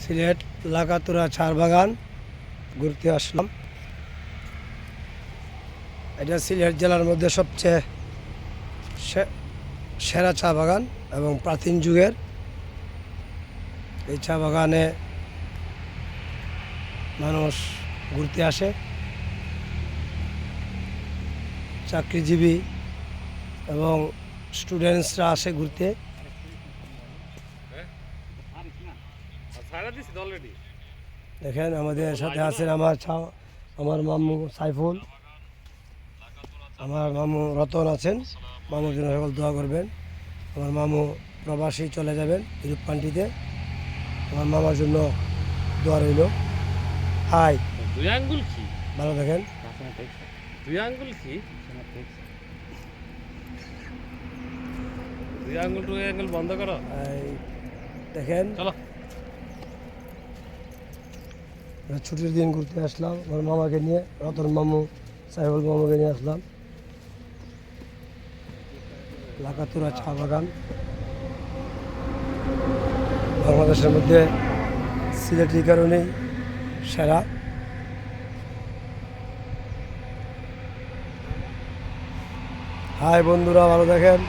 সিলেট লাকাতুরা চা বাগান ঘুরতে আসলাম। এটা সিলেট জেলার মধ্যে সবচেয়ে সেরা চা বাগান এবং প্রাচীন যুগের এই চা বাগানে মানুষ ঘুরতে আসে। চাকরিজীবী এবং স্টুডেন্টসরা আসে ঘুরতে। দেখেন আমাদের সাথে আছেন আমার মামু সাইফুল, আমার মামু রতন আছেন। মামুর জন্য সকল দোয়া করবেন। আমার মামু প্রবাসী চলে যাবেন ইউরোপ কান্ট্রিতে। আমার মামার জন্য দোয়া রইল। হাই দুই আঙ্গুল কি ভালো দেখেন। দুই আঙ্গুল কি দুই আঙ্গুল টু আঙ্গুল বন্ধ করো। দেখেন চলো ছুটির দিন ঘুরতে আসলাম আমার মামাকে নিয়ে, রতন মামু সাইফুল মামুকে নিয়ে আসলাম লাকাতুরা চা বাগান। বাংলাদেশের মধ্যে সিলেটের কারণেই সেরা। হাই বন্ধুরা, ভালো দেখেন।